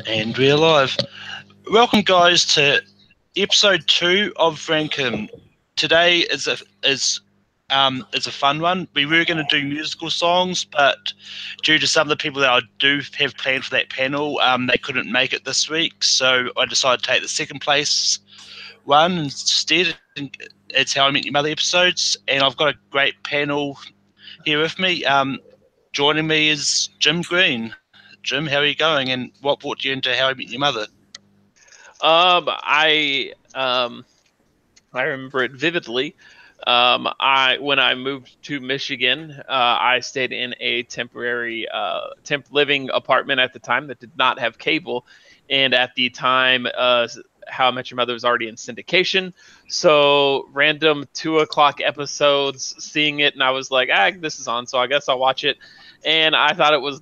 And we're live. Welcome, guys, to episode 2 of Frankham. Today is a fun one. We were going to do musical songs, but due to some of the people that I do have planned for that panel, they couldn't make it this week. So I decided to take the second place one instead. It's How I Met Your Mother episodes, and I've got a great panel here with me. Joining me is Jim Green. Jim, how are you going, and what brought you into How I Met Your Mother? I remember it vividly. When I moved to Michigan, I stayed in a temporary temp living apartment at the time that did not have cable, and at the time, How I Met Your Mother was already in syndication. So random 2 o'clock episodes, seeing it, and I was like, this is on, so I guess I'll watch it. And I thought it was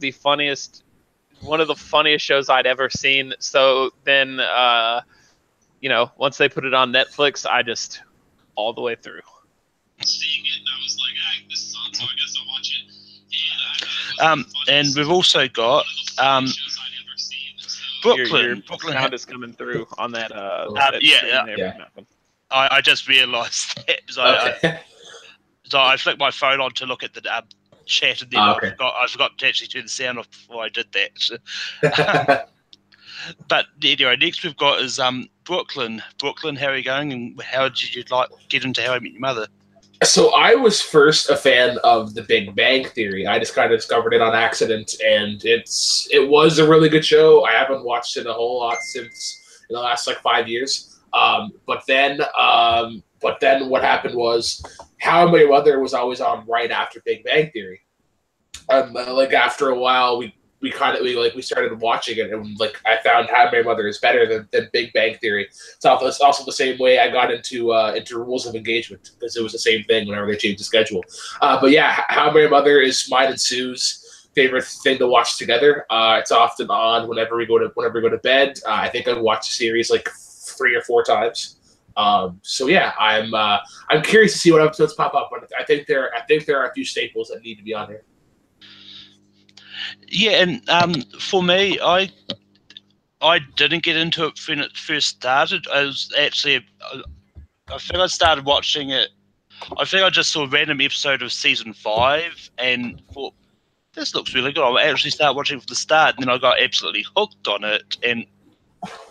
one of the funniest shows I'd ever seen. So then, once they put it on Netflix, I just all the way through. Seeing it, and I was like, this is on, so I guess I'll watch it. And we've also got Brooklyn. Your sound is coming through on that. Yeah. I just realised that. So I flicked my phone on to look at the chat, and then I forgot to actually turn the sound off before I did that. But anyway, next we've got is Brooklyn. Brooklyn, how are you going, and how did you get into How I Met Your Mother? So I was first a fan of The Big Bang Theory. I just kind of discovered it on accident, and it was a really good show. I haven't watched it a whole lot since in the last 5 years. But then what happened was How I Met Your Mother was always on right after Big Bang Theory. After a while, we started watching it, and I found How I Met Your Mother is better than Big Bang Theory. It's also the same way I got into Rules of Engagement, because it was the same thing whenever they changed the schedule. But yeah, How I Met Your Mother is mine and Sue's favorite thing to watch together. It's often on whenever we go to bed. I think I've watched the series 3 or 4 times. So yeah, I'm curious to see what episodes pop up, but I think there are a few staples that need to be on here. Yeah, and for me, I didn't get into it when it first started. I think I started watching it. I think I just saw a random episode of season 5 and thought, this looks really good. I'll actually start watching from the start, and then I got absolutely hooked on it. And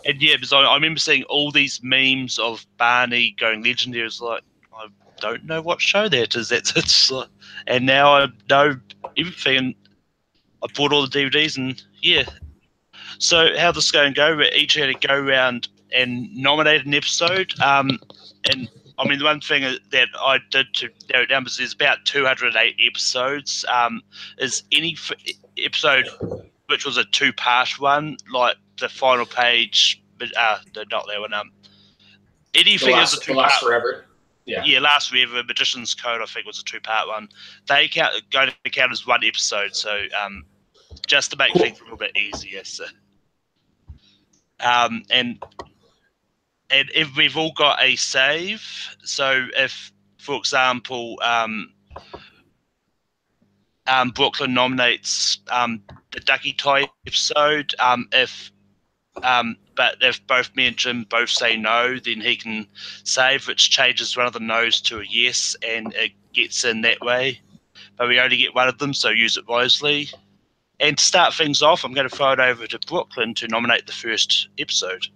yeah, because I remember seeing all these memes of Barney going legendary. It's like, I don't know what show that is. And now I know everything. I bought all the DVDs, and yeah. So how this is going to go, we're each going to go around and nominate an episode. And I mean, the one thing that I did to narrow it down was there's about 208 episodes. Is any episode which was a 2-part one, like the final page, but not that one. Anything is a 2-part. Last Forever. Yeah, Last Forever, Magician's Code, I think, was a 2-part one. They going to count as one episode, so just to make things a little bit easier. So, and if we've all got a save, so if, for example, Brooklyn nominates the Ducky Tie episode, but if both me and Jim both say no, then he can save, which changes one of the no's to a yes, and it gets in that way. But we only get one of them, so use it wisely. And to start things off, I'm going to throw it over to Brooklyn to nominate the first episode.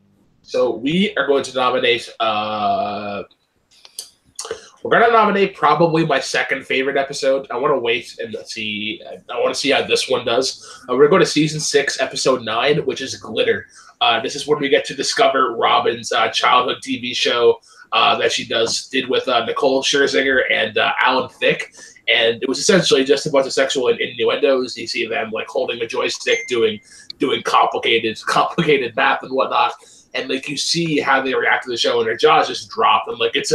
So we are going to nominate. We're going to nominate probably my second favorite episode. I want to wait and see. I want to see how this one does. We're going to go to season 6, episode 9, which is Glitter. This is when we get to discover Robin's childhood TV show that she did with Nicole Scherzinger and Alan Thicke. And it was essentially just a bunch of sexual innuendos. You see them holding a joystick, doing complicated math and whatnot. And you see how they react to the show, and their jaws just drop. And it's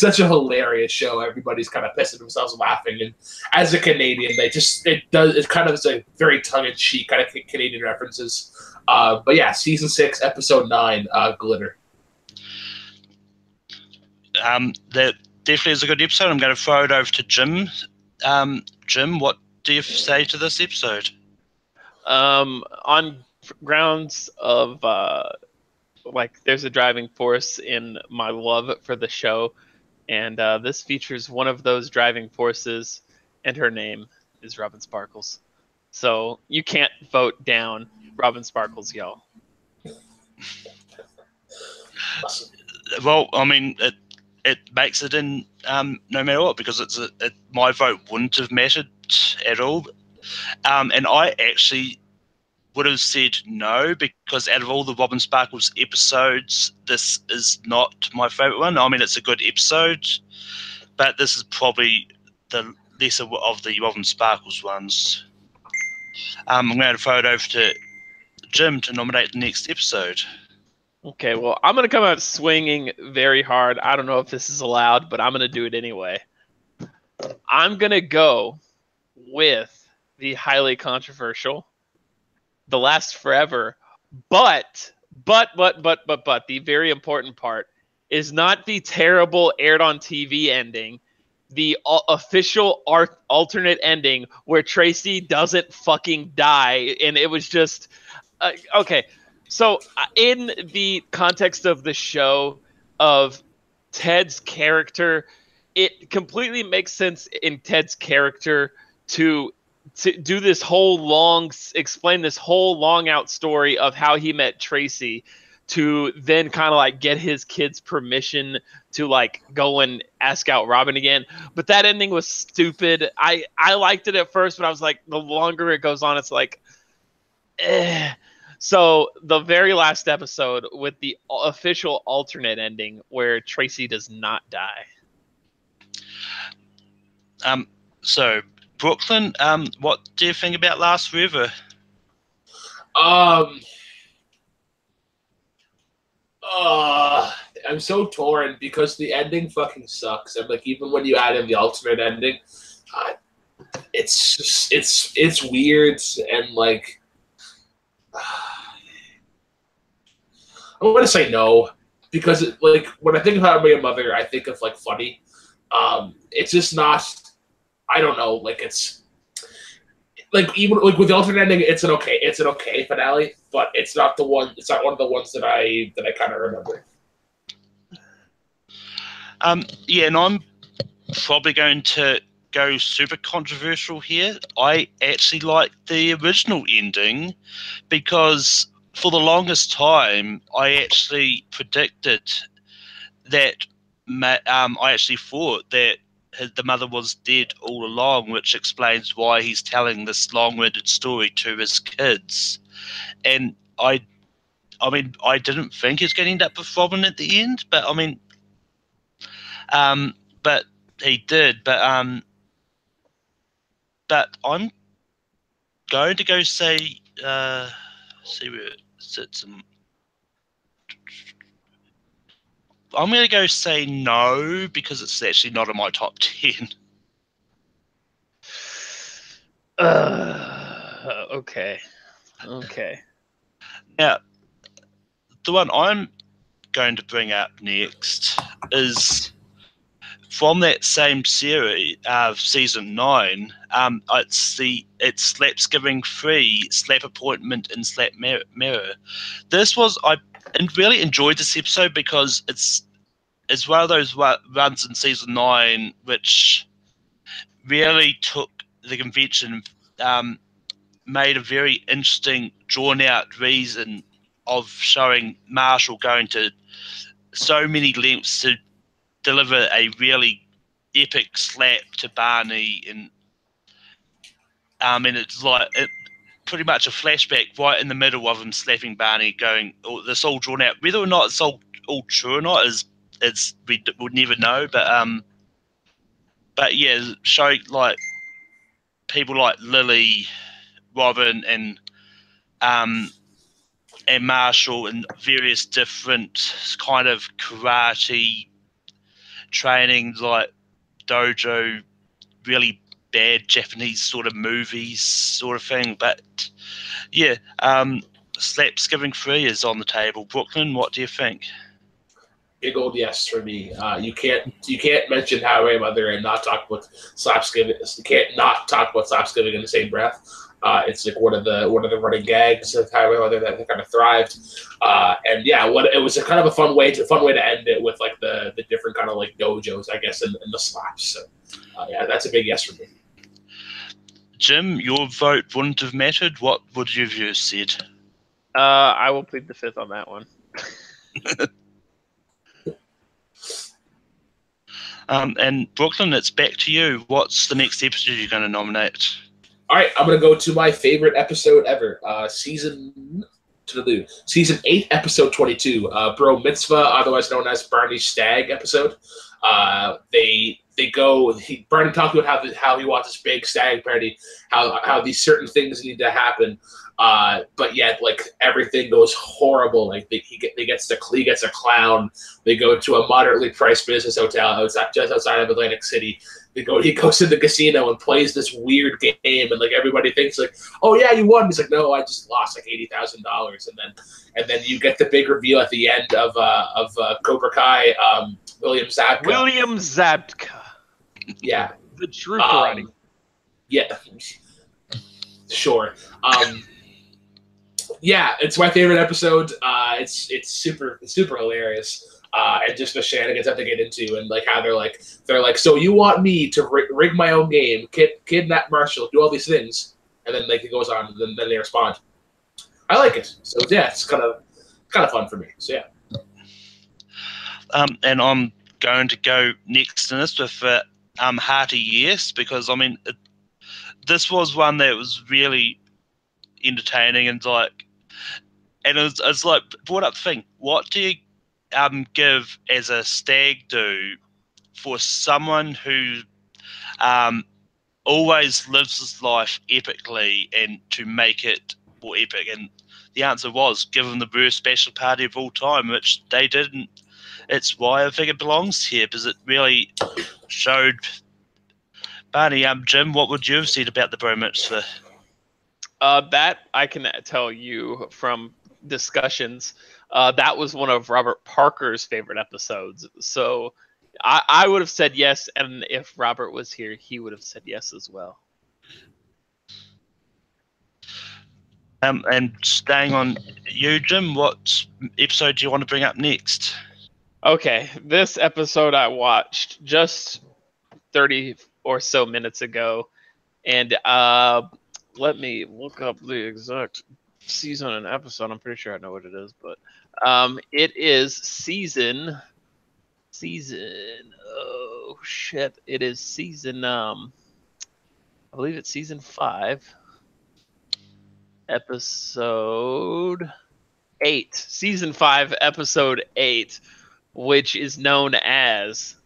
such a hilarious show. Everybody's kind of pissing themselves laughing. And as a Canadian, it's a very tongue-in-cheek kind of Canadian references. But yeah, season 6, episode 9, Glitter. That definitely is a good episode. I'm going to throw it over to Jim. Jim, what do you say to this episode? On grounds of like there's a driving force in my love for the show, and this features one of those driving forces, and her name is Robin Sparkles. So you can't vote down Robin Sparkles, y'all. Well, I mean, it makes it in no matter what, because my vote wouldn't have mattered at all. And I actually would have said no, because out of all the Robin Sparkles episodes, this is not my favourite one. I mean, it's a good episode, but this is probably the lesser of the Robin Sparkles ones. I'm going to throw it over to Jim to nominate the next episode. Okay, well, I'm going to come out swinging very hard. I don't know if this is allowed, but I'm going to do it anyway. I'm going to go with the highly controversial The Last Forever, but the very important part is not the terrible aired on TV ending, the official alternate ending where Tracy doesn't fucking die, and it was just okay. So in the context of the show, of Ted's character, it completely makes sense in Ted's character to do this whole explain this whole long out story of how he met Tracy, to then kind of like get his kids' permission to like go and ask out Robin again. But that ending was stupid. I liked it at first, but I was like, the longer it goes on, it's like, eh. So the very last episode with the official alternate ending where Tracy does not die. So Brooklyn, what do you think about Last Forever? I'm so torn because the ending fucking sucks, and like even when you add in the alternate ending, it's just it's weird, and like I'm gonna say no, because like when I think of How I Met Your Mother, I think of like funny. It's just not. I don't know. Like it's like even like with the alternate ending, it's an okay finale, but it's not the one. It's not one of the ones that I kind of remember. Yeah, and I'm probably going to go super controversial here. I actually like the original ending, because for the longest time I actually predicted that I actually thought that the mother was dead all along, which explains why he's telling this long-winded story to his kids. And I mean, I didn't think he was going to end up with Robin at the end, but I mean, but he did. But I'm going to go say, see where it sits. I'm going to go say no, because it's actually not in my top 10. Okay. Now, the one I'm going to bring up next is from that same series, season 9. It's Slap's Giving Free, Slap Appointment, and Slap Mirror. I really enjoyed this episode because it's one of those runs in season 9 which really took the convention, made a very interesting, drawn-out reason of showing Marshall going to so many lengths to deliver a really epic slap to Barney, and it's like pretty much a flashback right in the middle of him slapping Barney, going, oh, this all drawn out. Whether or not it's all true or not we would never know, but yeah, show like people like Lily, Robin, and Marshall in various different kind of karate training, like dojo, really bad Japanese sort of movies sort of thing. But yeah, Slap's Giving Free is on the table. Brooklyn, what do you think? Big old yes for me. You can't mention How I Met Your Mother and not talk about Slap's Giving. You can't not talk about Slap's Giving in the same breath. It's like one of the running gags of how that kind of thrived. And yeah, it was a kind of a fun way to end it with like the different kind of like dojos, I guess, and the slaps. So yeah, that's a big yes for me. Jim, your vote wouldn't have mattered. What would you have said? I will plead the fifth on that one. And Brooklyn, it's back to you. What's the next episode you're going to nominate? All right, I'm going to go to my favorite episode ever, season 8, episode 22, Bro Mitzvah, otherwise known as Barney's Stag episode. Barney talks about how he wants this big stag party, how these certain things need to happen, but yet like everything goes horrible. Like he gets a clown. They go to a moderately priced business hotel just outside of Atlantic City. He goes to the casino and plays this weird game, and like everybody thinks like, oh yeah, you won. He's like, no, I just lost like $80,000, and then you get the big reveal at the end of Cobra Kai, William Zabka. William Zabka. Yeah, the true karate. Yeah, sure. Yeah, it's my favorite episode. It's super hilarious. And just the shenanigans that they get into, and like how they're like, so you want me to rig my own game, kidnap Marshall, do all these things, and then like it goes on, and then they respond. I like it. So yeah, it's kind of fun for me. So yeah. And I'm going to go next in this with hearty yes, because I mean this was one that was really entertaining, and it's like brought up the thing. What do you give as a stag do for someone who always lives his life epically and to make it more epic? And the answer was give them the worst special party of all time, which they didn't. It's why I think it belongs here, because it really showed. Barney, Jim, what would you have said about the Bro Mitzvah? That I can tell you from discussions. That was one of Robert Parker's favorite episodes. So I would have said yes, and if Robert was here, he would have said yes as well. And staying on you, Jim, what episode do you want to bring up next? Okay, this episode I watched just 30 or so minutes ago, and let me look up the exact season and episode. I'm pretty sure I know what it is, but it is season. Oh shit! It is season. I believe it's season 5, episode 8. Season 5, episode 8, which is known as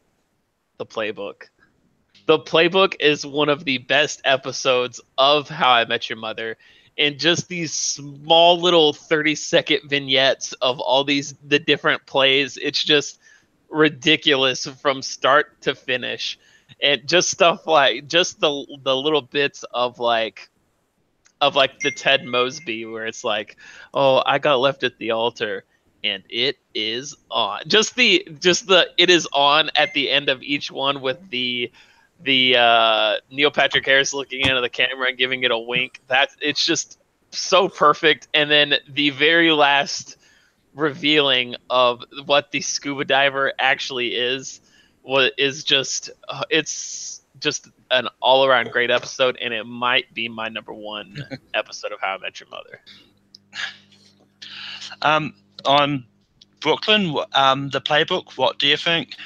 The Playbook. The Playbook is one of the best episodes of How I Met Your Mother. And just these small little 30-second vignettes of all the different plays. It's just ridiculous from start to finish. And just stuff like, just the little bits of like the Ted Mosby, where it's like, oh, I got left at the altar and it is on. Just the it is on at the end of each one with the Neil Patrick Harris looking into the camera and giving it a wink. It's just so perfect. And then the very last revealing of what the scuba diver actually is just it's just an all-around great episode, and it might be my number 1 episode of How I Met Your Mother. On Brooklyn, the Playbook, what do you think?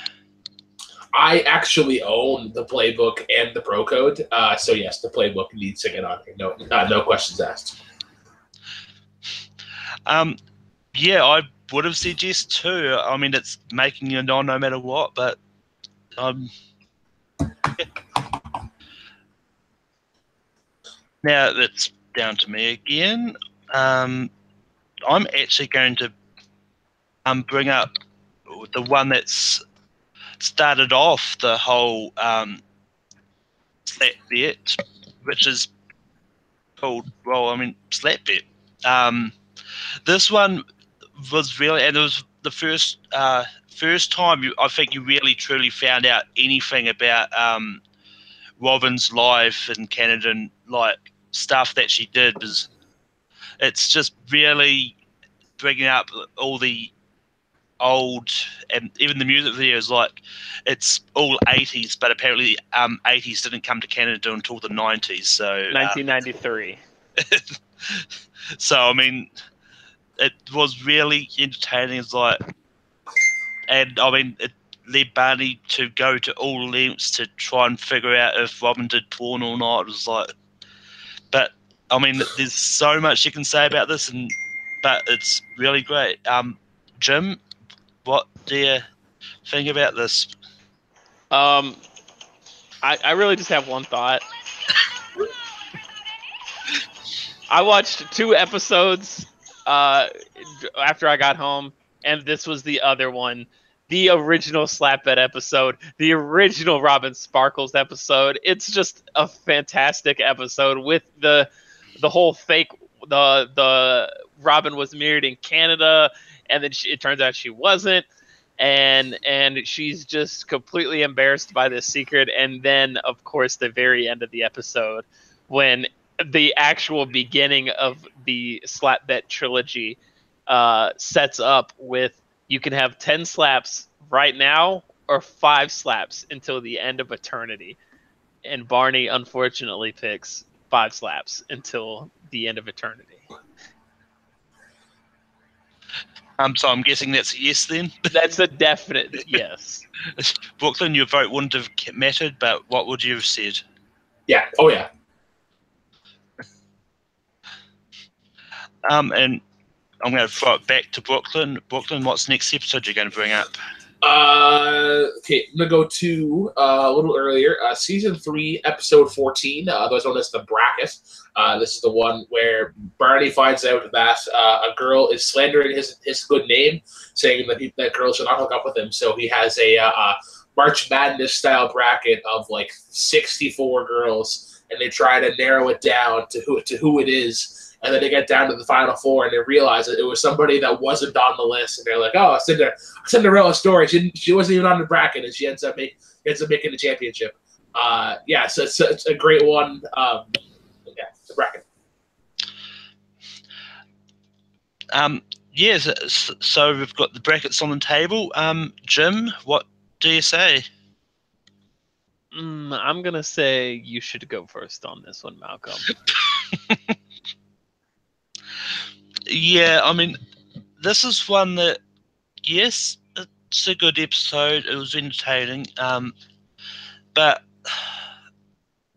I actually own the Playbook and the Bro Code, so yes, the Playbook needs to get on here. No questions asked. Yeah, I would have said yes too. I mean, it's making you no matter what, but yeah. Now it's down to me again. I'm actually going to bring up the one that's started off the whole slap bet, which is called, slap bet. This one was really, and it was the first time I think you really truly found out anything about Robin's life in Canada, and like stuff that she did was, it's just really bringing up all the old, and even the music videos, like it's all 80s, but apparently 80s didn't come to Canada until the 90s. So 1993. So I mean, it was really entertaining. It's like, and I mean, it led Barney to go to all lengths to try and figure out if Robin did porn or not. It was like, but I mean, there's so much you can say about this, but it's really great. Jim, what do you think about this? I really just have one thought. I watched 2 episodes after I got home, and this was the other one. The original Slapbed episode, the original Robin Sparkles episode. It's just a fantastic episode with the whole fake. The Robin was married in Canada, and then it turns out she wasn't, and she's just completely embarrassed by this secret. And then, of course, the very end of the episode, when the actual beginning of the Slapbet trilogy sets up with, you can have 10 slaps right now or 5 slaps until the end of eternity. And Barney, unfortunately, picks 5 slaps until the end of eternity. So I'm guessing that's a yes then? That's a definite yes. Brooklyn, your vote wouldn't have mattered, but what would you have said? Yeah. Oh, yeah. And I'm going to throw it back to Brooklyn. Brooklyn, what's the next episode you're going to bring up? Okay, I'm gonna go to a little earlier. Season 3, episode 14. Otherwise known as the bracket. This is the one where Barney finds out that a girl is slandering his good name, saying that girl should not hook up with him. So he has a March Madness style bracket of like 64 girls, and they try to narrow it down to who it is. And then they get down to the final 4, and they realize that it was somebody that wasn't on the list. And they're like, "Oh, Cinderella story. She wasn't even on the bracket, and she ends up making the championship." Yeah, so it's a great one. Yeah, the bracket. Yes. So we've got the brackets on the table. Jim, what do you say? I'm gonna say you should go first on this one, Malcolm. Yeah, I mean, this is one that, yes, it's a good episode. It was entertaining, but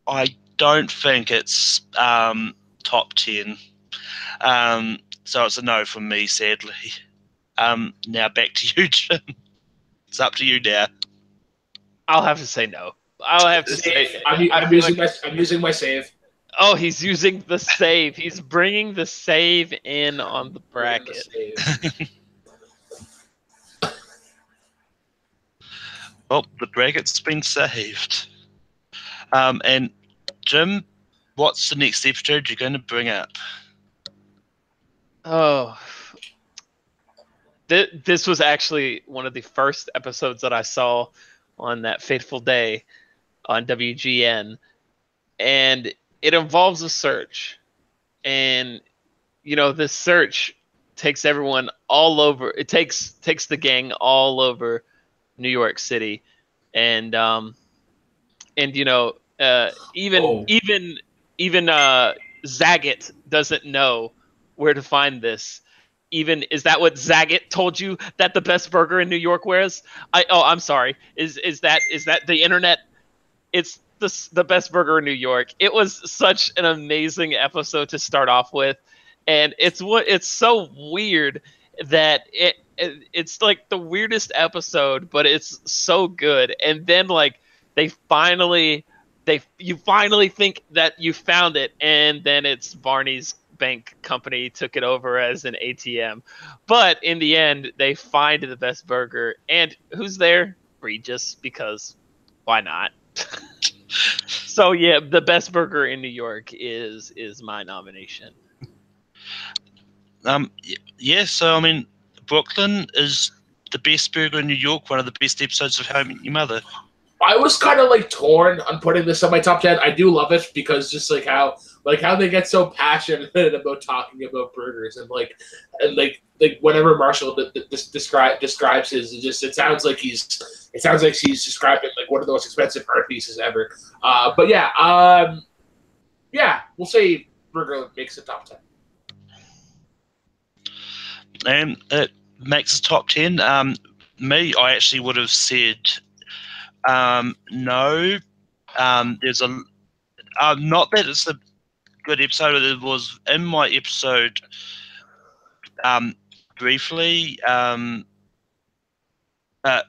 I don't think it's top 10. So it's a no from me, sadly. Now back to you, Jim. It's up to you now. I'll have to say no. I'll have to say I'm using my save. Oh, he's using the save. He's bringing the save in on the bracket. Well, the bracket's been saved. And Jim, what's the next episode you're going to bring up? Oh, this was actually one of the first episodes that I saw on that fateful day on WGN, and it involves a search. And this search takes everyone all over. It takes the gang all over New York City, and even Zagat doesn't know where to find this. Is that what Zagat told you that the best burger in New York was? I'm sorry. Is that the internet? It's the best burger in New York. It was such an amazing episode to start off with, and it's so weird that it's like the weirdest episode, but it's so good. And then like you finally think that you found it, and then it's Barney's bank company took it over as an ATM. But in the end, they find the best burger, and who's there? Regis, because why not? So yeah, the best burger in New York is my nomination. Yeah, so I mean, Brooklyn is the best burger in New York, one of the best episodes of How I Met Your Mother. I was kind of like torn on putting this on my top 10. I do love it because just how they get so passionate about talking about burgers and whenever Marshall describes his, it sounds like he's describing like one of the most expensive art pieces ever. But yeah, we'll say burger makes the top 10. And it makes the top 10. Me, I actually would have said. No, there's a not that it's a good episode. It was in my episode briefly. But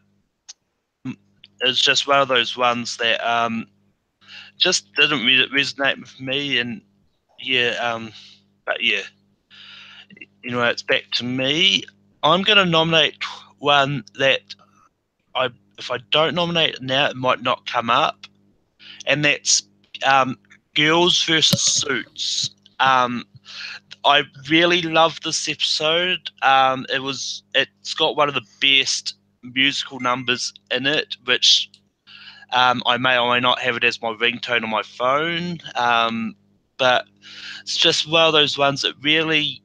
it's just one of those ones that just didn't resonate with me. And but yeah, anyway, it's back to me. I'm going to nominate one that if I don't nominate it now, it might not come up, and that's Girls versus Suits. I really love this episode. It's got one of the best musical numbers in it, which I may or may not have it as my ringtone on my phone. But it's just one of those ones that really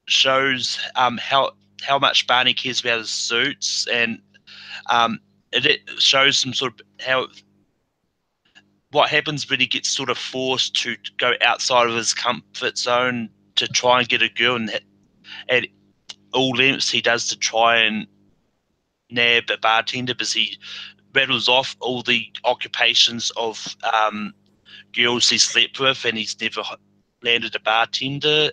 shows how much Barney cares about his suits, and it shows some sort of what happens when he gets sort of forced to go outside of his comfort zone to try and get a girl, and at all lengths he does to try and nab a bartender, because he rattles off all the occupations of girls he slept with, and he's never landed a bartender.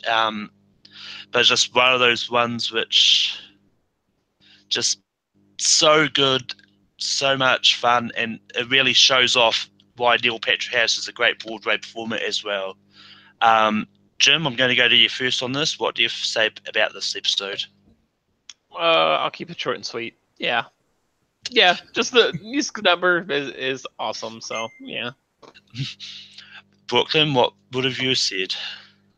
But it's just one of those ones which just so good, so much fun, and it really shows off why Neil Patrick Harris is a great Broadway performer as well. Jim, I'm going to go to you first on this. What do you say about this episode? I'll keep it short and sweet. Yeah, just the music number is awesome, so yeah. Brooklyn, what have you said?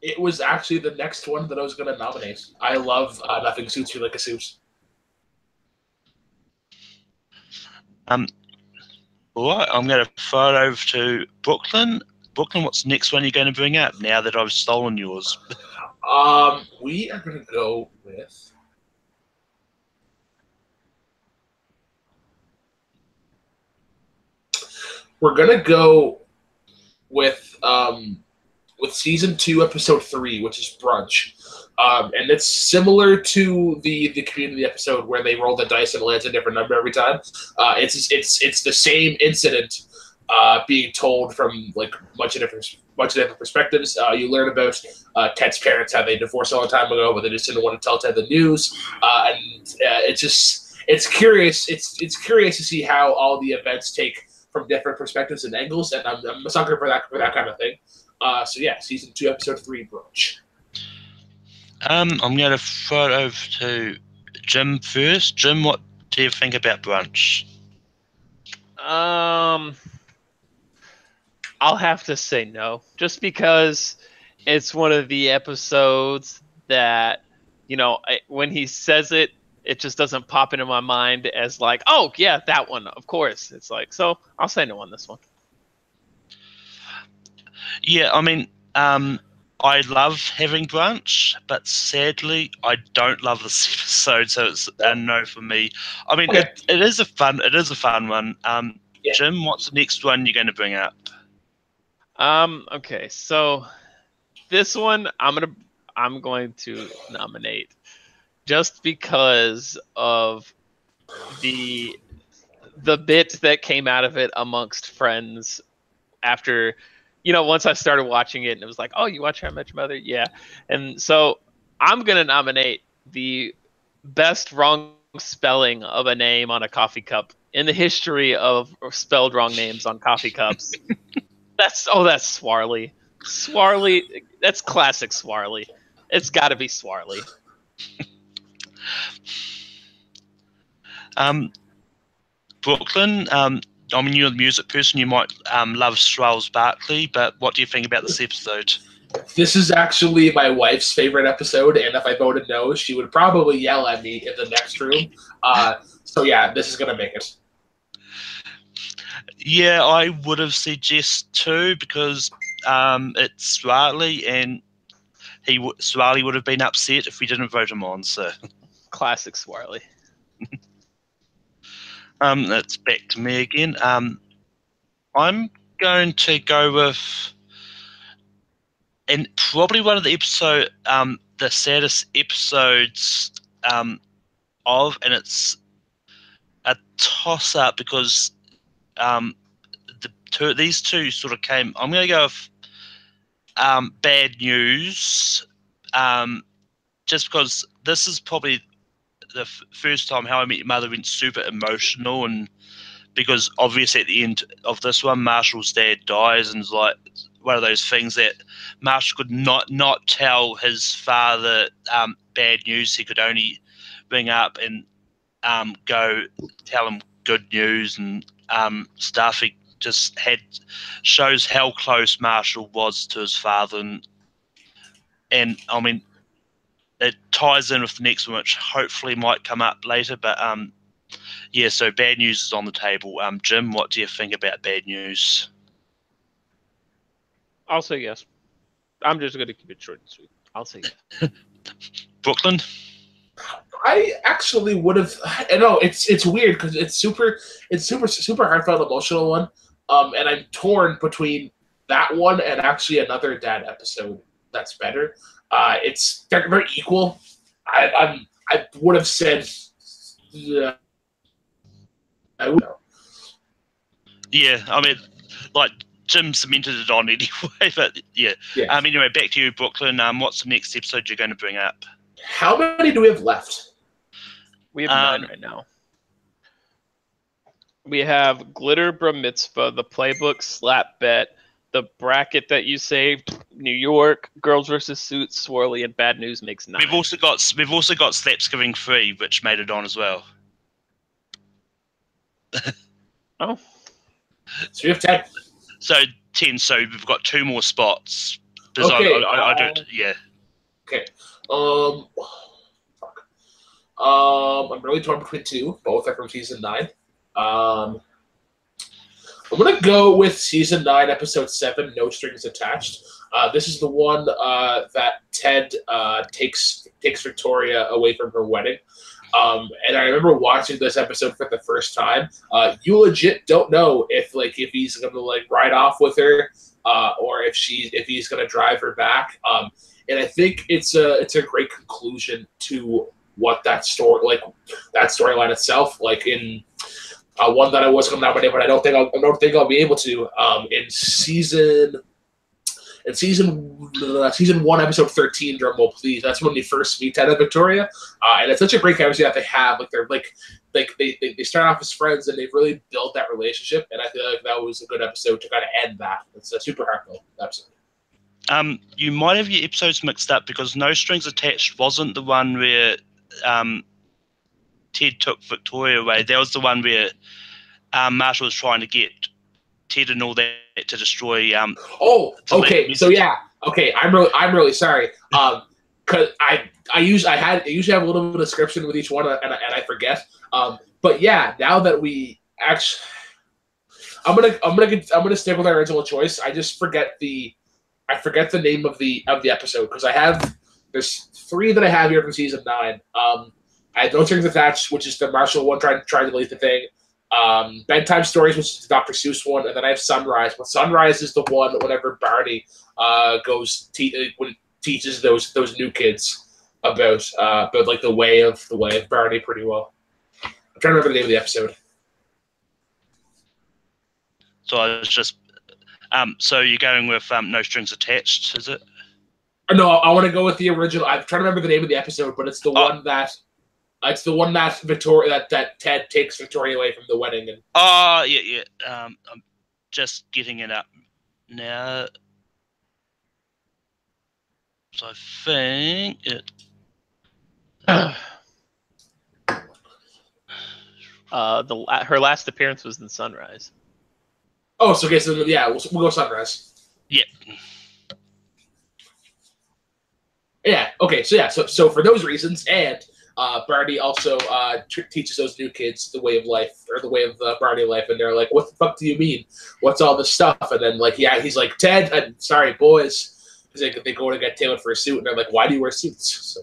It was actually the next one that I was going to nominate. I love Nothing Suits You Like a Suit. All right, I'm going to throw it over to Brooklyn. Brooklyn, what's the next one you're going to bring up now that I've stolen yours? We are going to go with... We're going to go with season 2, episode 3, which is Brunch. And it's similar to the Community episode where they roll the dice and it lands a different number every time. It's the same incident being told from like bunch of different perspectives. You learn about Ted's parents, how they divorced a long time ago, but they just didn't want to tell Ted the news. It's curious. It's curious to see how all the events take from different perspectives and angles, and I'm a sucker for that kind of thing. So yeah, season 2, episode 3, Brunch. I'm going to throw it over to Jim first. Jim, what do you think about Brunch? I'll have to say no, just because it's one of the episodes that, when he says it, it just doesn't pop into my mind as like, oh yeah, that one, of course. It's like, so I'll say no on this one. Yeah, I mean, I love having Brunch, but sadly, I don't love this episode, so it's a no for me. I mean, okay. it is a fun one. Yeah. Jim, what's the next one you're going to bring up? Okay, so this one I'm going to nominate just because of the bit that came out of it amongst friends after, once I started watching it, and it was like, oh, you watch How I Met Your Mother? Yeah. And so I'm going to nominate the best wrong spelling of a name on a coffee cup in the history of spelled wrong names on coffee cups. That's Swarley. Swarley, that's classic Swarley. It's got to be Swarley. Brooklyn, I mean, you're a music person. You might love Charles Barkley, but what do you think about this episode? This is actually my wife's favorite episode, and if I voted no, she would probably yell at me in the next room. So yeah, this is gonna make it. Yeah, I would have suggested 2 because it's Swarley, and Swarley would have been upset if we didn't vote him on. So Classic Swarley. that's back to me again. I'm going to go with, and probably one of the the saddest episodes and it's a toss up because these two sort of came. I'm going to go with Bad News, just because this is probably the first time How I Met Your Mother went super emotional, and because obviously at the end of this one, Marshall's dad dies, and it's like one of those things that Marshall could not tell his father bad news. He could only ring up and go tell him good news and stuff. He just shows how close Marshall was to his father, and I mean it ties in with the next one, which hopefully might come up later. But yeah, so Bad News is on the table. Jim, what do you think about Bad News? I'll say yes. I'm just going to keep it short and sweet. I'll say yes. Brooklyn? I actually would have. I know it's weird because it's super heartfelt, emotional one. And I'm torn between that one and actually another dad episode that's better. They're very equal. I would have said. I would. Yeah, I mean, like Jim cemented it on anyway, but yeah. Anyway, back to you, Brooklyn. What's the next episode you're going to bring up? How many do we have left? We have 9 right now. We have Glitter Bar Mitzvah, the Playbook, Slap Bet, the Bracket that you saved, New York, Girls vs. Suits, Swirly, and Bad News makes 9. We've also got Slapsgiving 3, which made it on as well. Oh. So we have 10. So 10. So we've got 2 more spots. Okay. I don't. Yeah. Okay. I'm really torn between 2. Both are from season 9. I'm gonna go with season 9, episode 7, No Strings Attached. This is the one that Ted takes Victoria away from her wedding. And I remember watching this episode for the first time. You legit don't know if he's gonna ride off with her, or if he's gonna drive her back. And I think it's a great conclusion to what that storyline itself. In one that I was going to nominate, but I don't think I'll be able to. In season 1, episode 13, drumroll please. That's when we first meet Ted and Victoria, and it's such a great chemistry that they have. They start off as friends, and they've really built that relationship. And I feel like that was a good episode to kind of end that. It's a super heartfelt episode. You might have your episodes mixed up because No Strings Attached wasn't the one where Ted took Victoria away. That was the one where Marshall was trying to get Ted and all that to destroy. Okay. So yeah, okay. I'm really sorry. Because I usually have a little bit of description with each one, and I forget. But yeah, now that we actually, I'm gonna stick with our original choice. I just forget the name of the episode because there's 3 that I have here from season 9. I have No Strings Attached, which is the Marshall one trying to delete the thing. Bedtime Stories, which is the Dr. Seuss one, and then I have Sunrise. But Sunrise is the one whenever Barney teaches those new kids about the way of Barney pretty well. I'm trying to remember the name of the episode. So I was just so you're going with No Strings Attached, is it? No, I want to go with the original. I'm trying to remember the name of the episode, but it's the one that Victoria that Ted takes Victoria away from the wedding. And yeah. I'm just getting it up now. So I think it. Her last appearance was in Sunrise. Oh, so okay, so yeah, we'll go Sunrise. Yeah. Yeah. Okay. So yeah. So for those reasons, and Barney also teaches those new kids the way of life, or the way of Barney life, and they're like, "What the fuck do you mean? What's all this stuff?" And then like, yeah, he's like, "Ted, I'm sorry, boys." He's like, they go to get tailored for a suit, and they're like, "Why do you wear suits?" So,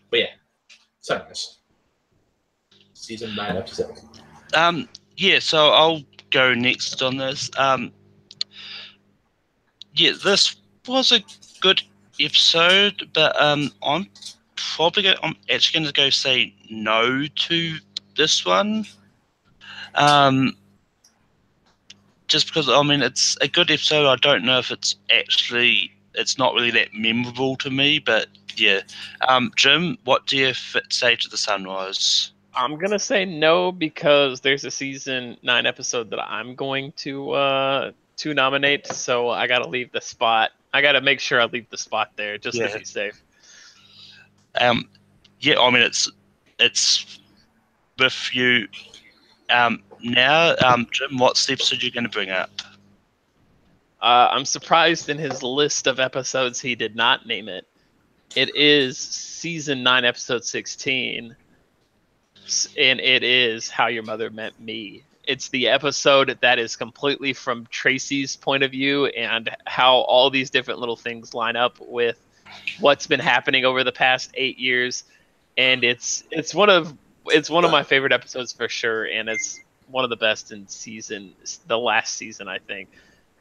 but yeah, Sunrise, season 9, episode. Yeah, so I'll go next on this. Yeah, this was a good episode, but I'm actually going to go say no to this one. Just because I mean it's a good episode. I don't know if it's not really that memorable to me, but yeah. Jim, what do you say to the Sunrise? I'm gonna say no because there's a season 9 episode that I'm going to nominate, so I gotta leave the spot. I gotta make sure I leave the spot there just to be safe. Yeah, I mean it's with you. Now, Jim, what's the episode you're going to bring up? I'm surprised in his list of episodes he did not name it. It is season 9, episode 16, and it is How Your Mother Met Me. It's the episode that is completely from Tracy's point of view and how all these different little things line up with what's been happening over the past 8 years, and it's one of my favorite episodes for sure, and it's one of the best in the last season, I think.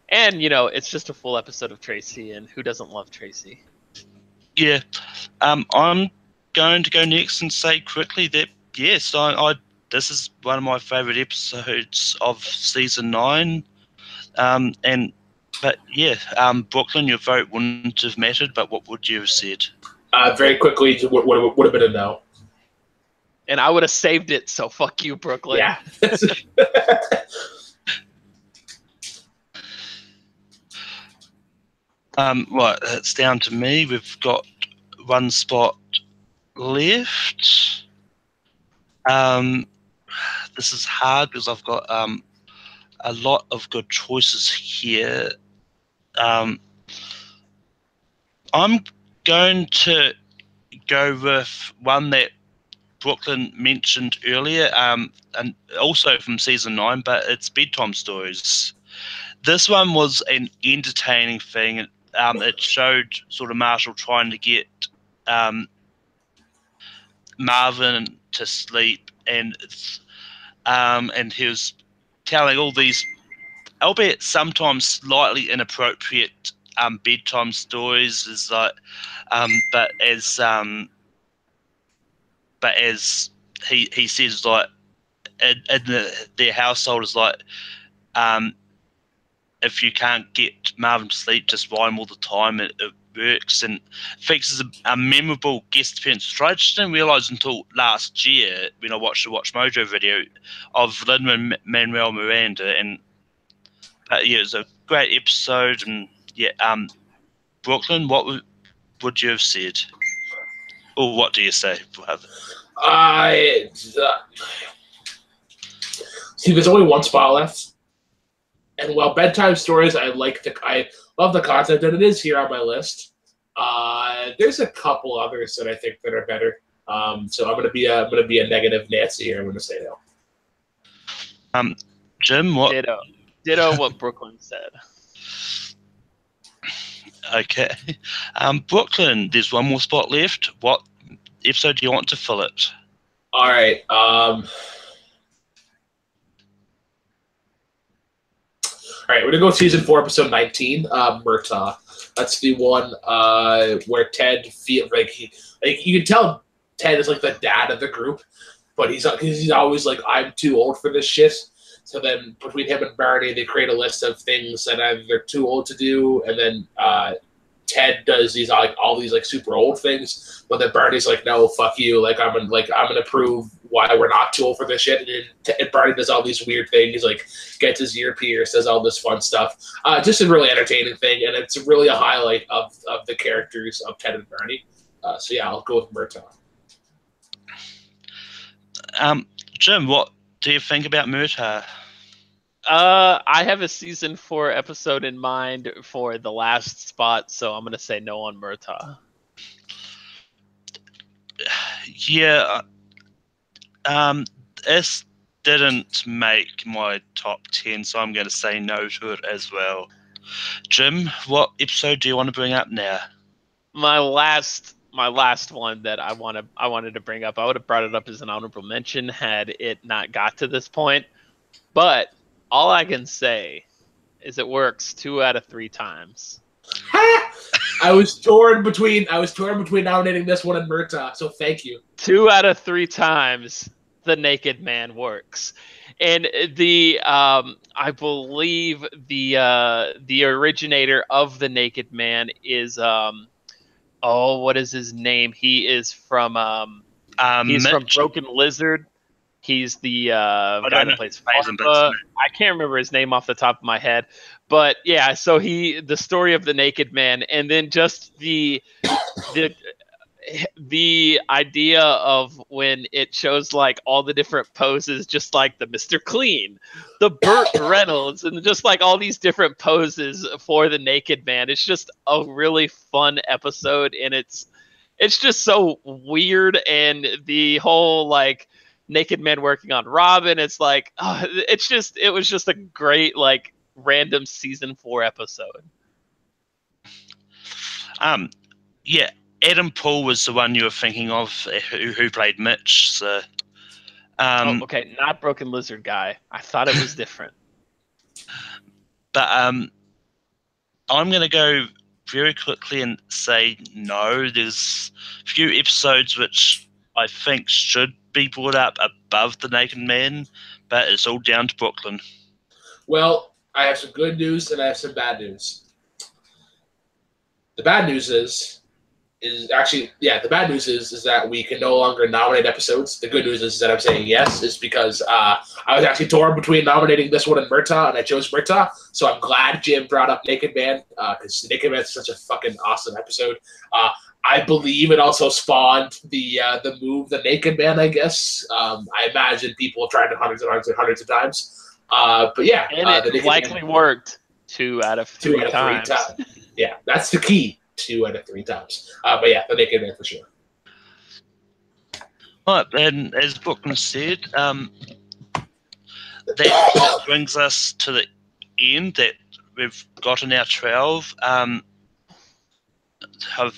And, it's just a full episode of Tracy, and who doesn't love Tracy? Yeah. I'm going to go next and say quickly that, yes, this is one of my favorite episodes of season 9. But yeah, Brooklyn, your vote wouldn't have mattered, but what would you have said? Very quickly, would have been a no. And I would have saved it, so fuck you, Brooklyn. Yeah. Right, it's down to me. We've got one spot left. This is hard because I've got a lot of good choices here. I'm going to go with one that Brooklyn mentioned earlier, and also from season 9, but it's bedtime stories. This one was an entertaining thing. It showed sort of Marshall trying to get Marvin to sleep, and he was telling all these, albeit sometimes slightly inappropriate bedtime stories. Is like, but as he says, like in their household is like, if you can't get Marvin to sleep, just rhyme all the time. It works, and Fix is a memorable guest appearance. I just didn't realise until last year when I watched the Watch Mojo video of Lin-Manuel Miranda, and yeah, it was a great episode. And yeah, Brooklyn, what would you have said, or what do you say? See, there's only one spot left, and while bedtime stories, I love the concept, and it is here on my list. There's a couple others that I think that are better. So I'm gonna be a negative Nancy here. I'm gonna say no. Jim, what? Ditto what Brooklyn said. Okay, Brooklyn. There's one more spot left. What episode do you want to fill it? All right. All right, we're gonna go season 4, episode 19, Murtaugh. That's the one where Ted feels like you can tell Ted is like the dad of the group, but he's always like, I'm too old for this shit. So then between him and Barney, they create a list of things that either they're too old to do, and then Ted does these all these super old things, but then Barney's like, no, fuck you, I'm gonna prove why we're not too old for this shit. And Barney does all these weird things, gets his ear pierced, does all this fun stuff. Just a really entertaining thing, and it's really a highlight of the characters of Ted and Barney. So yeah, I'll go with Murtaugh. Jim, what do you think about Murtaugh? I have a season 4 episode in mind for the last spot, so I'm gonna say no on Murtaugh. Yeah. This didn't make my top 10, so I'm going to say no to it as well. Jim, what episode do you want to bring up now? My last one that I wanted to bring up. I would have brought it up as an honorable mention had it not got to this point. But all I can say is it works 2 out of 3 times. I was torn between nominating this one and Murtaugh, so thank you. 2 out of 3 times the Naked Man works. And I believe the originator of the Naked Man is what is his name? He is from from Broken Lizard. He's the guy that plays Farva. I can't remember his name off the top of my head, but yeah. So the story of the Naked Man, and then just the idea of when it shows like all the different poses, just like the Mr. Clean, the Burt Reynolds, and just like all these different poses for the Naked Man. It's just a really fun episode, and it's just so weird, and the whole like Naked Man working on Robin. It's like it was just a great like random season 4 episode. Yeah, Adam Paul was the one you were thinking of who played Mitch. So, okay, not Broken Lizard guy. I thought it was different. But I'm going to go very quickly and say no. There's a few episodes which I think should be brought up above the Naked Man, but it's all down to Brooklyn. Well, I have some good news and I have some bad news. The bad news is that we can no longer nominate episodes. The good news is that I'm saying yes, is because I was actually torn between nominating this one and Murtaugh, and I chose Murtaugh. So I'm glad Jim brought up Naked Man, because Naked Man is such a fucking awesome episode. I believe it also spawned the move, the Naked Man, I guess. I imagine people have tried it hundreds of times. But yeah. And it likely worked 2 out of 3 times. Yeah, that's the key. 2 out of 3 times. But yeah, the Naked Man for sure. Right, and as Brooklyn said, that brings us to the end that we've gotten our 12. I'll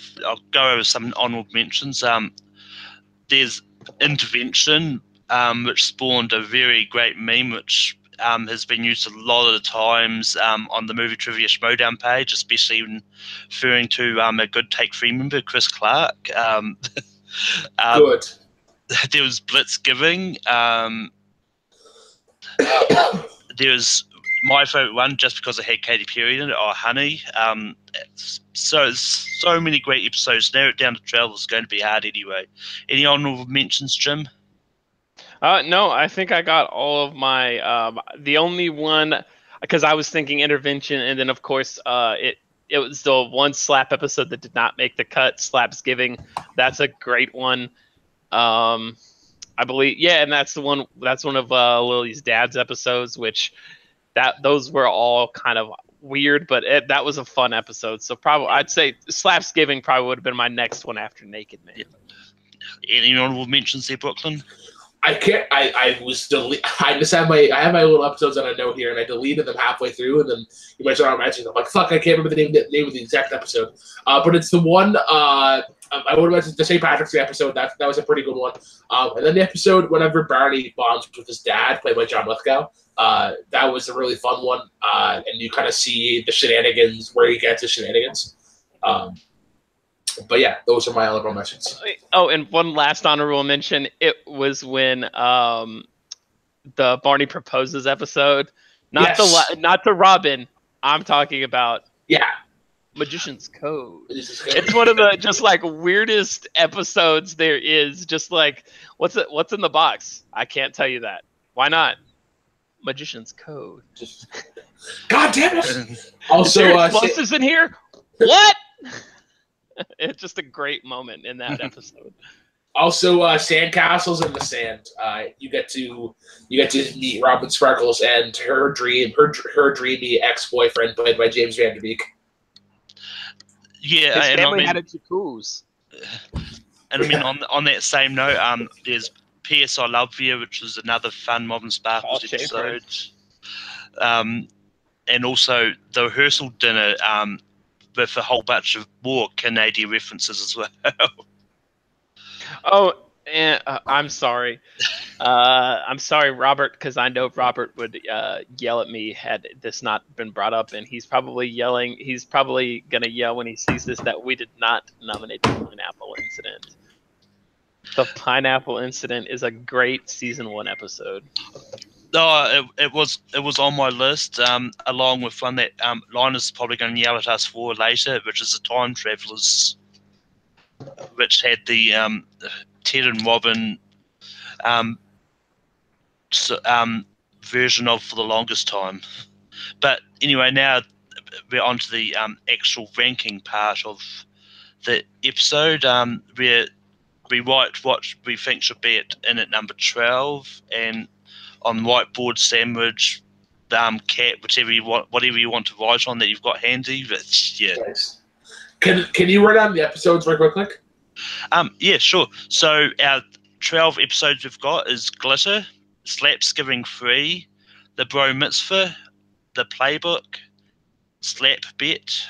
go over some honorable mentions. There's Intervention, which spawned a very great meme, which has been used a lot of the times on the Movie Trivia Schmodown page, especially when referring to a Good Take 3 member, Chris Clark. Good. There was Blitzgiving. There was my favorite one, just because I had Katy Perry in it, or Honey. So many great episodes. Narrow it down to 12 is going to be hard anyway. Any honorable mentions, Jim? No, I think I got all of my. The only one, because I was thinking Intervention, and then of course it was the one Slap episode that did not make the cut. Slapsgiving, that's a great one. I believe, yeah, and that's the one. That's one of Lily's dad's episodes, which those were all kind of weird, but that was a fun episode. So probably I'd say Slapsgiving probably would have been my next one after Naked Man. Yeah. Any honorable mentions there, Brooklyn? I can't. I just have my little episodes that I know here, and I deleted them halfway through, and then you mentioned on mentioning. I'm like, fuck, I can't remember the name of the exact episode. But it's the one. I would have mentioned the St. Patrick's Day episode. That was a pretty good one. And then the episode whenever Barney bonds with his dad, played by John Lithgow. That was a really fun one. And you kind of see the shenanigans, where he gets his shenanigans. But yeah, those are my honorable mentions. Oh, and one last honorable mention. It was when the Barney proposes episode. Not the Robin. I'm talking about Magician's Code. It's one of the just like weirdest episodes there is. Just like what's in the box? I can't tell you that. Why not? Magician's Code. God damn it! Also, explosives in here. What? It's just a great moment in that episode. Also, Sandcastles in the Sand. You get to meet Robin Sparkles and her dreamy ex-boyfriend, played by James Van Der Beek. Yeah, his family had a Jacuzzi. And I mean, on that same note, there's P.S. I Love You, which was another fun Mob and Sparkles episode. And also the rehearsal dinner with a whole bunch of more Canadian references as well. Oh, and I'm sorry. I'm sorry, Robert, because I know Robert would yell at me had this not been brought up, and he's probably yelling. He's probably gonna yell when he sees this that we did not nominate the Pineapple Incident. The Pineapple Incident is a great season 1 episode. No, it was on my list, along with one that Linus is probably going to yell at us for later, which is the Time Travelers, which had the Ted and Robin version of For the Longest Time. But anyway, now we're on to the actual ranking part of the episode, where we write what we think should be in at number 12, and on whiteboard, sandwich, cat, whatever you want to write on that you've got handy. But yeah, Nice. Can you run down the episodes right quick? Yeah, sure. So our 12 episodes we've got is Glitter, Slapsgiving 3, The Bro Mitzvah, The Playbook, Slap Bet,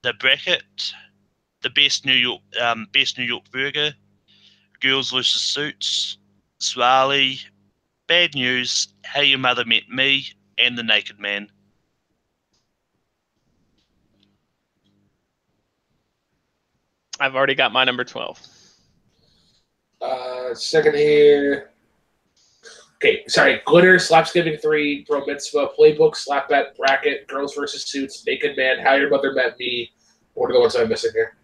The Bracket, The Best New York Burger, Girls vs. Suits, Swally, Bad News, How Your Mother Met Me, and The Naked Man. I've already got my number 12. Second here. Okay, sorry. Glitter, Slapsgiving 3, Bro Mitzvah, Playbook, Slap Bet, Bracket, Girls vs. Suits, Naked Man, How Your Mother Met Me. What are the ones I'm missing here?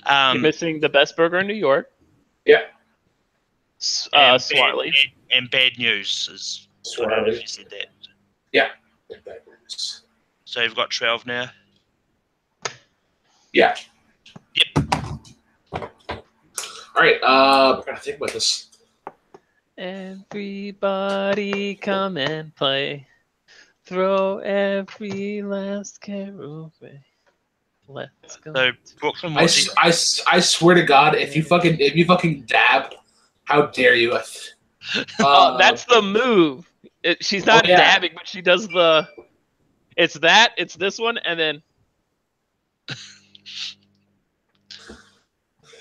You're missing The Best Burger in New York. Yeah. Swarley. And Bad News is. I don't know if you said that. Yeah. So you've got 12 now? Yeah. Yep. All right. I gotta think about this. Everybody come and play. Throw every last carol away. Let's go. So Brooklyn, I swear to God, if you fucking dab, how dare you? That's the move. She's not dabbing, but she does the. It's that. It's this one, and then.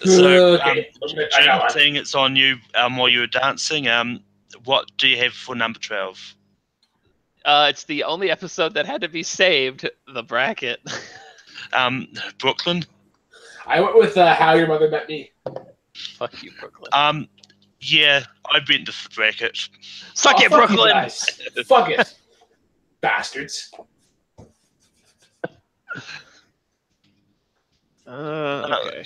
So, okay. Seeing it's on you while you were dancing, what do you have for number 12? It's the only episode that had to be saved. The Bracket. Brooklyn. I went with How Your Mother Met Me. Fuck you, Brooklyn. Yeah, I went with The Bracket. Suck it, Brooklyn. Fuck it, bastards. Okay.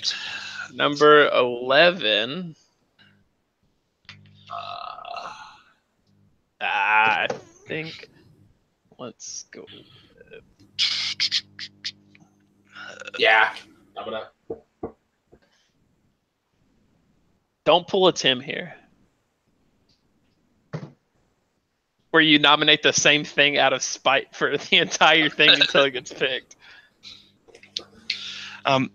Number 11. I think. Let's go. Yeah, I'm gonna. Don't pull a Tim here. Where you nominate the same thing out of spite for the entire thing until it gets picked.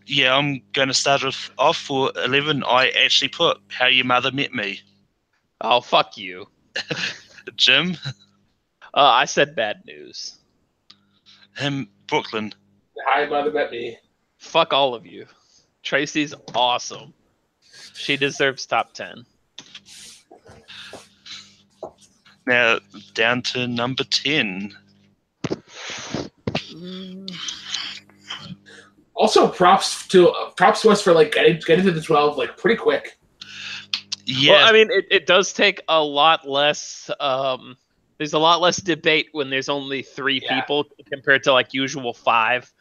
Yeah, I'm going to start off for 11. I actually put How Your Mother Met Me. Oh, fuck you. Jim? I said Bad News. Brooklyn. How Your Mother Met Me. Fuck all of you. Tracy's awesome. She deserves top 10. Now, down to number 10. Also, props to us for like getting to the 12 like pretty quick. Yeah, well, I mean, it does take a lot less. There's a lot less debate when there's only 3 people compared to like usual 5.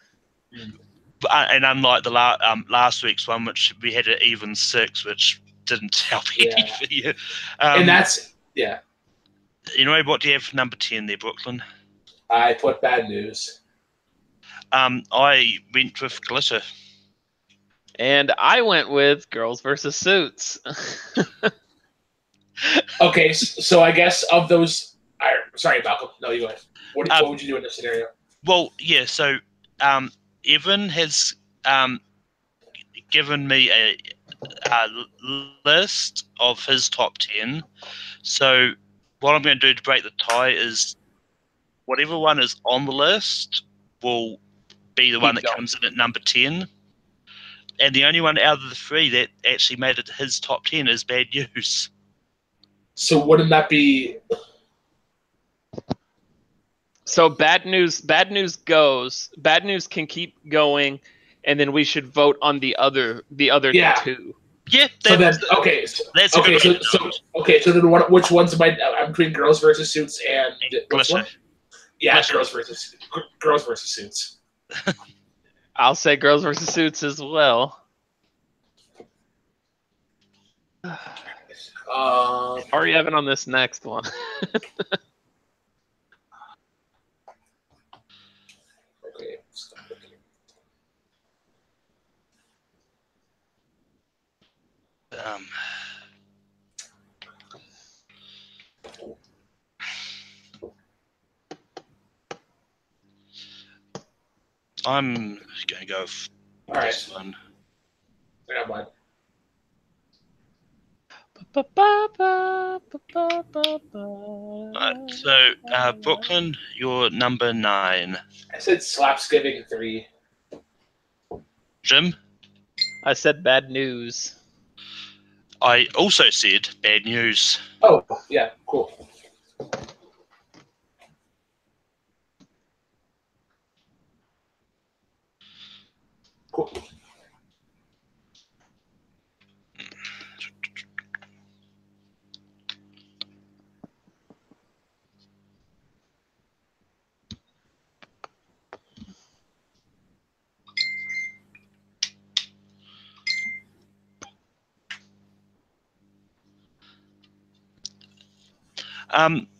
And unlike the last week's one, which we had an even 6, which didn't help anything. And that's Anyway, what do you have for number 10 there, Brooklyn? I put Bad News. I went with Glitter. And I went with Girls vs. Suits. Okay, so I guess of those... sorry, Malcolm. No, you go ahead. What would you do in this scenario? Well, yeah, so Evan has given me list of his top 10. So what I'm going to do to break the tie is whatever one is on the list will be the one that comes in at number 10. And the only one out of the three that actually made it to his top 10 is Bad News. So wouldn't that be... So Bad News goes. Bad News can keep going, and then we should vote on the other two. Yeah. So then, okay. That's okay. So then, which ones am I'm between Girls versus Suits and which one? Yeah, Glitter. Girls versus Suits. I'll say Girls versus Suits as well. How are you having on this next one? Okay. I'm going to go with this one. I got mine. So, Brooklyn, you're number 9. I said Slapsgiving 3. Jim? I said Bad News. I also said Bad News. Oh, yeah, cool. Cool.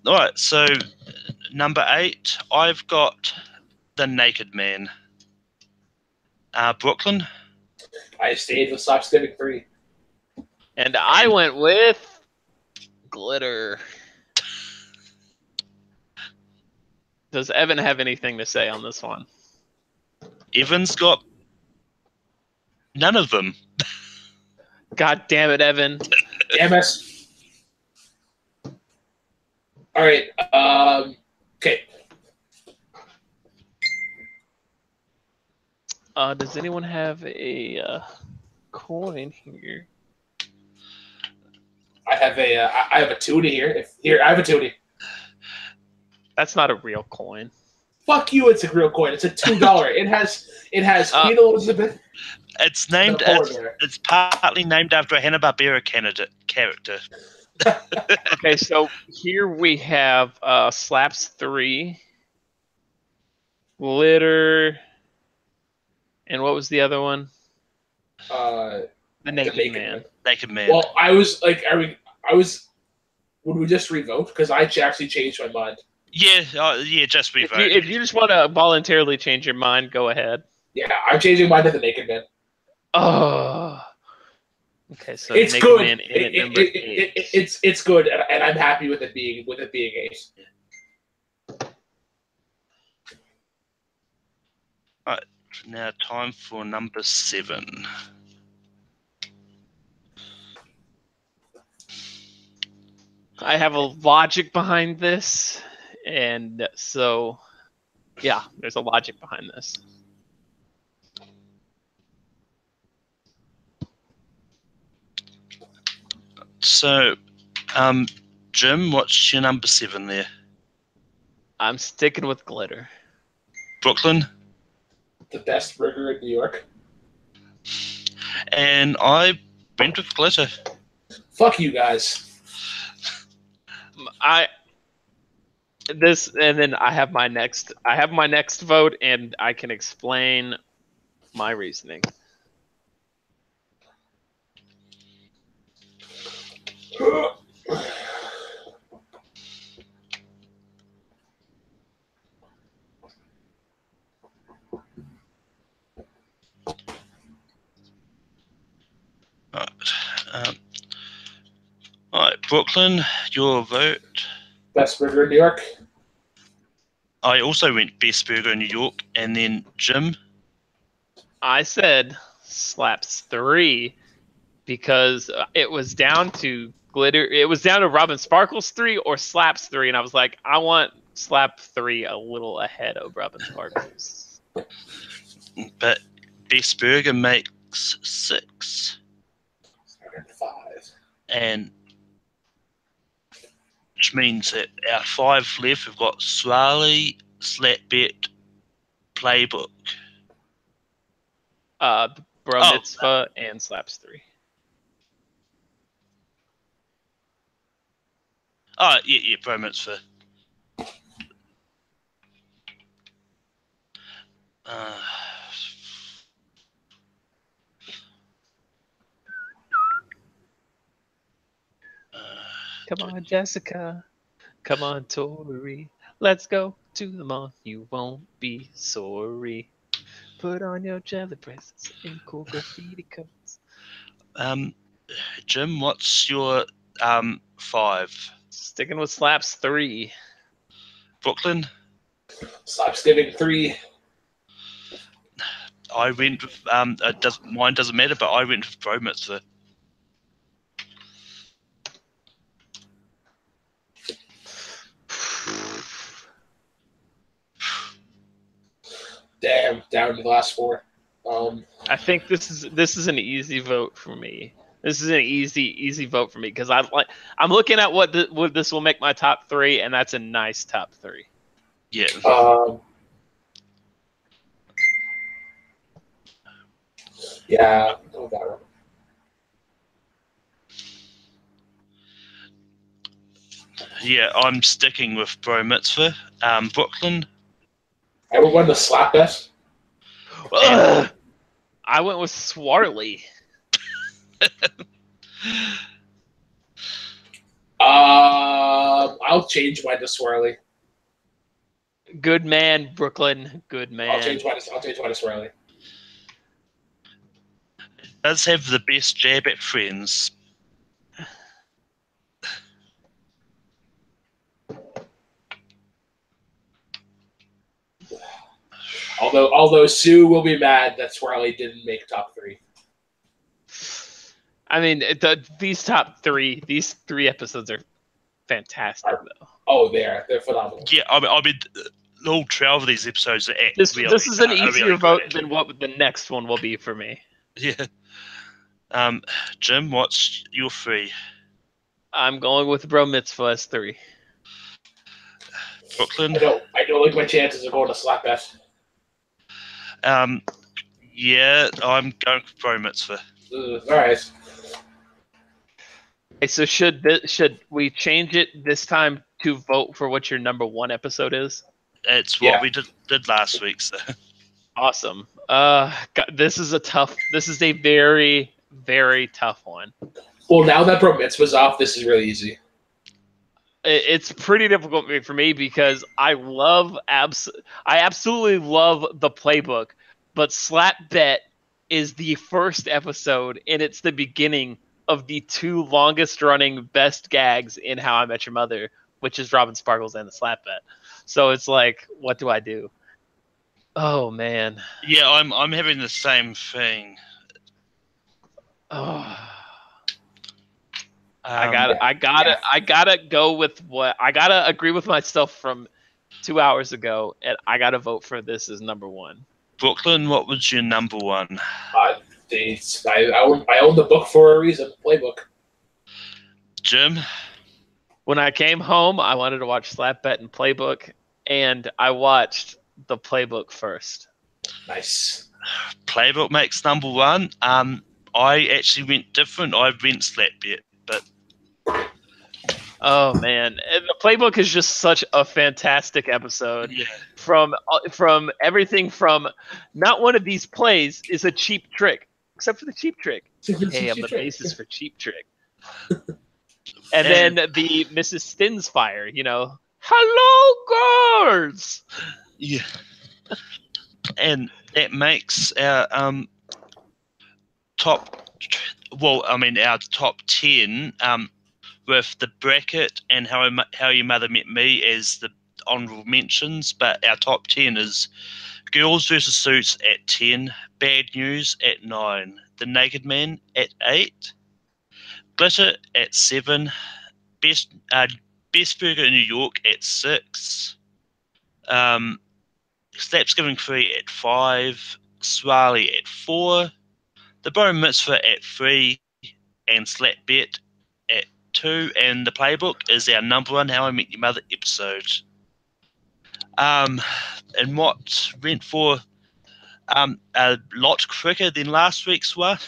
All right, so number 8, I've got The Naked Man. Brooklyn? I stayed with Slapsgiving 3. And I went with Glitter. Does Evan have anything to say on this one? Evan's got none of them. God damn it, Evan. Damn it. All right. Okay. Does anyone have a coin here? I have a toonie here. I have a toonie. That's not a real coin. Fuck you! It's a real coin. It's a $2. It has Queen Elizabeth. It's named. It's partly named after a Hanna-Barbera character. Okay, so here we have Slaps 3, Glitter, and what was the other one? The Naked Man. Naked Man. Well, I was like, would we just revote? Because I actually changed my mind. Yeah, just revote. If you just want to voluntarily change your mind, go ahead. Yeah, I'm changing mine to the Naked Man. Oh. Okay, so it's Naked good. Man in at number 8. It's good, and I'm happy with it being 8. Right, now time for number 7. I have a logic behind this, and so yeah, there's a logic behind this. So, Jim, what's your number 7 there? I'm sticking with Glitter. Brooklyn? The best burger in New York. And I went with Glitter. Fuck you guys. And then I have my next vote, and I can explain my reasoning. All right, Brooklyn, your vote. Best burger in New York. I also went best burger in New York, and then Jim. I said Slaps 3, because it was down to Glitter. It was down to Robin Sparkles 3 or Slaps 3, and I was like, I want Slap 3 a little ahead of Robin Sparkles. But Best Burger makes 6. 5. And which means that our 5 left, we've got Swally, Slapbet, Playbook. Bro Mitzvah and Slaps 3. Oh, yeah, Bro Mitzvah. Come on, Jessica. Come on, Tori. Let's go to the mall. You won't be sorry. Put on your jelly bracelets and cool graffiti coats. Jim, what's your 5? Sticking with Slaps 3. Brooklyn? Slapsgiving 3. I went with mine doesn't matter, but I went with Bro Mitzvah. Damn, down to the last 4. I think this is an easy vote for me. This is an easy vote for me because I'm looking at what this will make my top 3, and that's a nice top 3. Yeah. Yeah, go with that one. Yeah, I'm sticking with Bro Mitzvah. Brooklyn? I would win the slap bet. I went with Swarly. I'll change mine to Swirly. Good man, Brooklyn. Good man. I'll change mine to Swirly. Does have the best jab at friends. Although Sue will be mad that Swirly didn't make top 3. I mean, these 3 episodes are fantastic, though. Oh, they're phenomenal. Yeah, I mean, all 12 of these episodes are this is an easier really vote great. than what the next one will be for me. Yeah. Jim, what's your 3? I'm going with Bro Mitzvah as 3. Brooklyn? I don't like my chances of going to slap bet. Yeah, I'm going for Bro Mitzvah. All right. Okay, so should we change it this time to vote for what your number 1 episode is? It's what we did last week. So awesome. God, this is a very, very tough one. Well, now that Bro Mitzvah's off, this is really easy. It's pretty difficult for me because I absolutely love the playbook, but Slap Bet is the first episode, and it's the beginning of the 2 longest running best gags in How I Met Your Mother, which is Robin Sparkles and the Slap Bet. So it's like, what do I do? Oh man. yeah, I'm having the same thing. Oh. I gotta go with what I gotta agree with myself from 2 hours ago, and I gotta vote for this as number 1. Brooklyn, what was your number 1? I own the book for a reason. Playbook. Jim? When I came home, I wanted to watch Slap Bet and Playbook, and I watched the Playbook first. Nice. Playbook makes number 1. I actually went different. I went Slapbet, but oh man, and the Playbook is just such a fantastic episode. yeah. From everything from not one of these plays is a cheap trick, except for the cheap trick. Hey, I'm the basis for Cheap Trick. And then the Mrs. Stin's fire, hello girls. Yeah. And that makes our our top 10 with the bracket and How Your Mother Met Me as the honorable mentions, but our top 10 is Girls vs. Suits at 10. Bad News at 9. The Naked Man at 8. Glitter at 7. Best Burger in New York at 6. Slapsgiving Free at 5. Swali at 4. The Bar Mitzvah at 3. And Slap Bet at 2. And The Playbook is our number 1 How I Met Your Mother episode. And what went for a lot quicker than last week's one.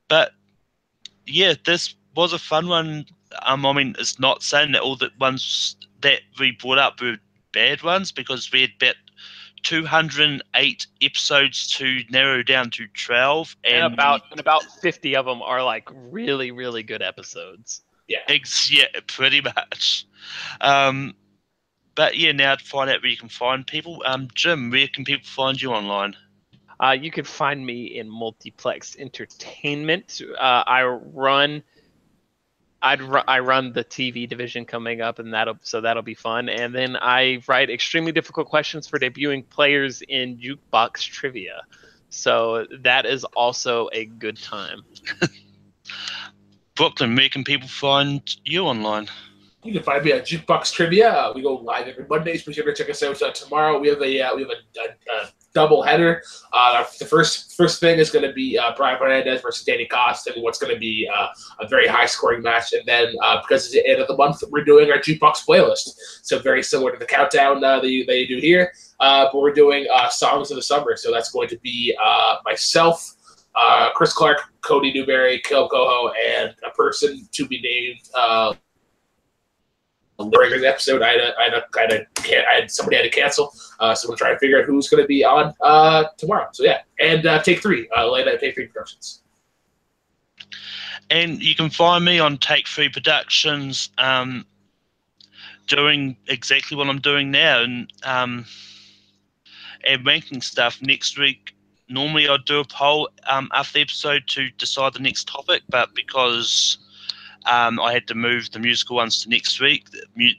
But yeah, this was a fun one. I mean, it's not saying that all the ones that we brought up were bad ones, because we had about 208 episodes to narrow down to 12, and about 50 of them are like really, really good episodes. Yeah, pretty much. But yeah, now to find out where you can find people. Jim, where can people find you online? You can find me in Multiplex Entertainment. I run the TV division coming up, and that'll be fun. And then I write extremely difficult questions for debuting players in Jukebox Trivia. So that is also a good time. Brooklyn, where can people find you online? You can find me at Jukebox Trivia. We go live every Mondays. Be sure to check us out tomorrow. We have a double header. The first thing is going to be Brian Fernandez versus Danny Cost, and what's going to be a very high scoring match. And then because it's the end of the month, we're doing our Jukebox playlist. So very similar to the countdown that you do here, but we're doing songs of the summer. So that's going to be myself, Chris Clark, Cody Newberry, Caleb Coho, and a person to be named. During the episode, I had somebody had to cancel, so we'll try to figure out who's going to be on tomorrow. So yeah, and Take 3, late night Take 3 Productions. And you can find me on Take 3 Productions, doing exactly what I'm doing now, and ranking stuff. Next week, normally I'd do a poll after the episode to decide the next topic, but because I had to move the musical ones to next week.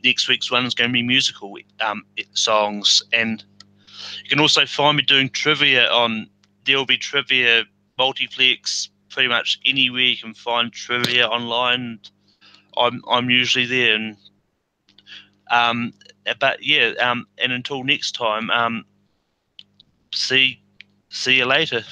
Next week's one is going to be musical songs, and you can also find me doing trivia on. There'll be trivia multiplex pretty much anywhere you can find trivia online. I'm usually there, and but yeah, and until next time, see you later.